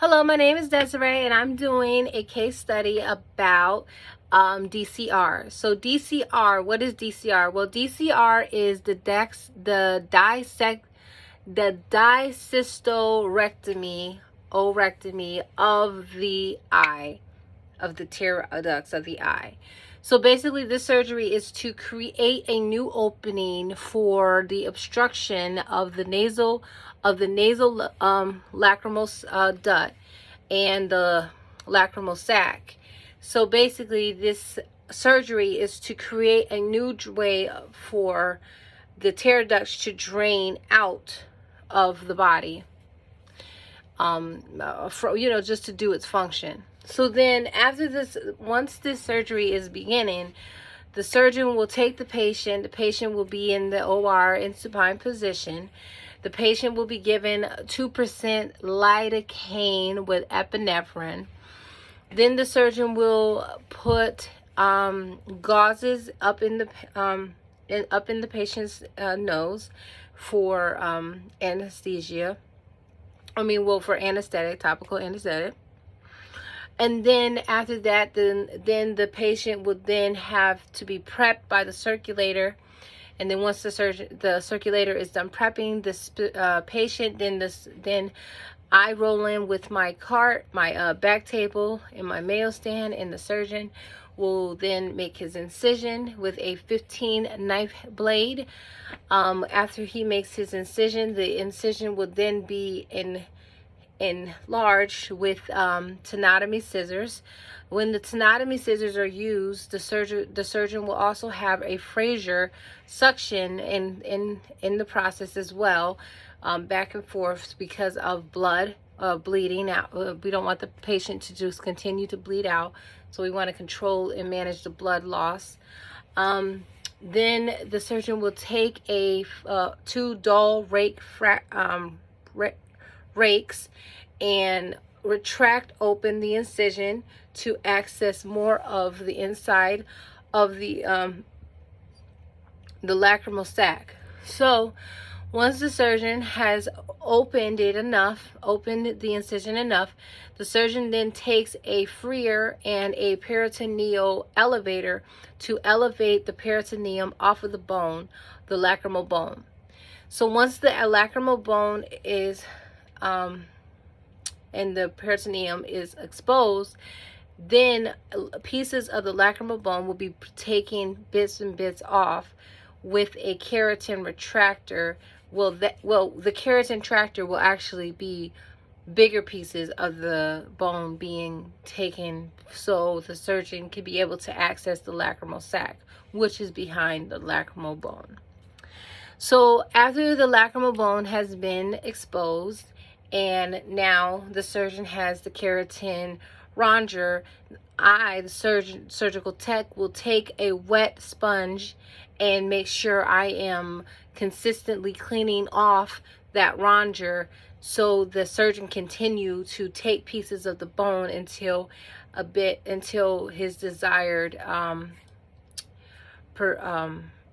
Hello, my name is Desiree, and I'm doing a case study about DCR. So DCR, what is DCR? Well, DCR is the discectorectomy of the eye, of the tear ducts of the eye. So basically, this surgery is to create a new opening for the obstruction of the nasal lacrimal duct and the lacrimal sac. So basically, this surgery is to create a new way for the tear ducts to drain out of the body, just to do its function. So then after this, once this surgery is beginning, the surgeon will take the patient will be in the OR in supine position. The patient will be given 2% lidocaine with epinephrine. Then the surgeon will put gauzes up in the patient's nose for anesthesia. For anesthetic, topical anesthetic. And then after that, then the patient would then have to be prepped by the circulator. And then once the circulator is done prepping this patient, then I roll in with my cart, my back table, and my Mayo stand, and the surgeon will then make his incision with a 15 knife blade. After he makes his incision, the incision will then be enlarged with tenotomy scissors. When the tenotomy scissors are used, the surgeon will also have a Fraser suction in the process as well, back and forth, because of blood bleeding out. We don't want the patient to just continue to bleed out, so we want to control and manage the blood loss. Then the surgeon will take two dull rakes and retract open the incision to access more of the inside of the lacrimal sac. So once the surgeon has opened the incision enough, the surgeon then takes a freer and a peritoneal elevator to elevate the peritoneum off of the bone, the lacrimal bone. So once the lacrimal bone is and the peritoneum is exposed, then pieces of the lacrimal bone will be taking bits and bits off with a keratin retractor. The keratin tractor will actually be bigger pieces of the bone being taken, so the surgeon can be able to access the lacrimal sac, which is behind the lacrimal bone. So after the lacrimal bone has been exposed, and now the surgeon has the keratin ronger, the surgical tech, will take a wet sponge and make sure I am consistently cleaning off that ronger, so the surgeon continue to take pieces of the bone until his desired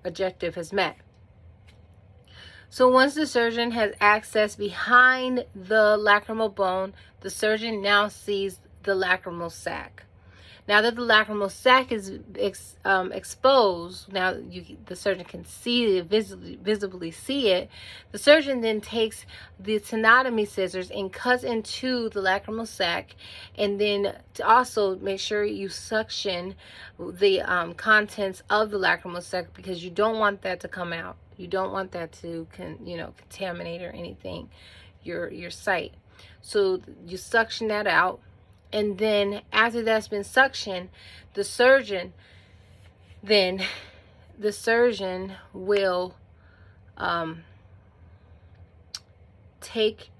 objective is met. So once the surgeon has access behind the lacrimal bone, the surgeon now sees the lacrimal sac. Now that the lacrimal sac is exposed, now the surgeon can see it, visibly see it. The surgeon then takes the tenotomy scissors and cuts into the lacrimal sac, and then to also make sure you suction the contents of the lacrimal sac, because you don't want that to come out. You don't want that to contaminate or anything your site. So you suction that out. And then after that's been suctioned, the surgeon will take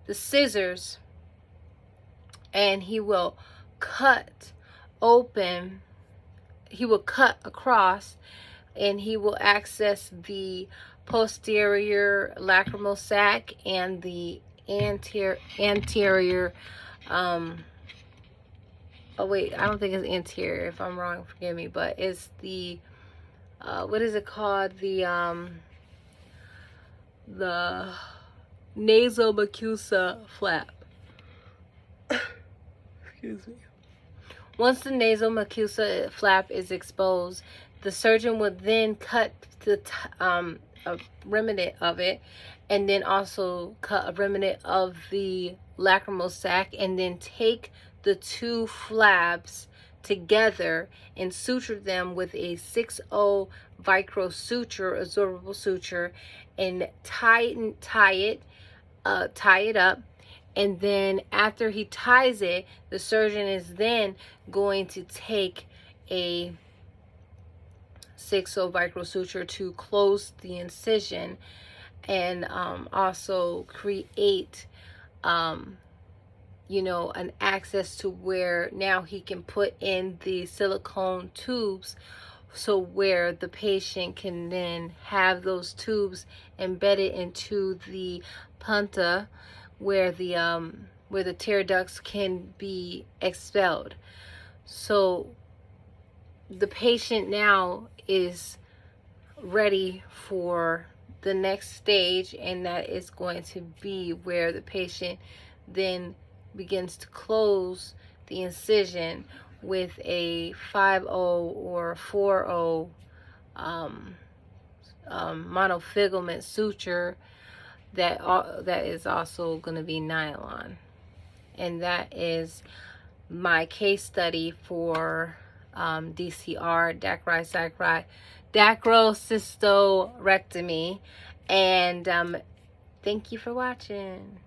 the scissors, and he will cut across, and he will access the posterior lacrimal sac and the anterior I don't think it's anterior. If I'm wrong, forgive me, but it's the what is it called? The nasal mucosa flap. Excuse me. Once the nasal mucosa flap is exposed, the surgeon would then cut the a remnant of it, and then also cut a remnant of the lacrimal sac, and then take the two flaps together and suture them with a 6-0 Vicryl suture, absorbable suture, and tie it up. And then after he ties it, the surgeon is then going to take a 6-0 Vicryl suture to close the incision, and also create you know, an access to where now he can put in the silicone tubes, so where the patient can then have those tubes embedded into the punta, where the tear ducts can be expelled. So the patient now is ready for the next stage, and that is going to be where the patient then begins to close the incision with a 5-0 or 4-0 monofilament suture that is also going to be nylon. And that is my case study for DCR, dacrocystorectomy. And thank you for watching.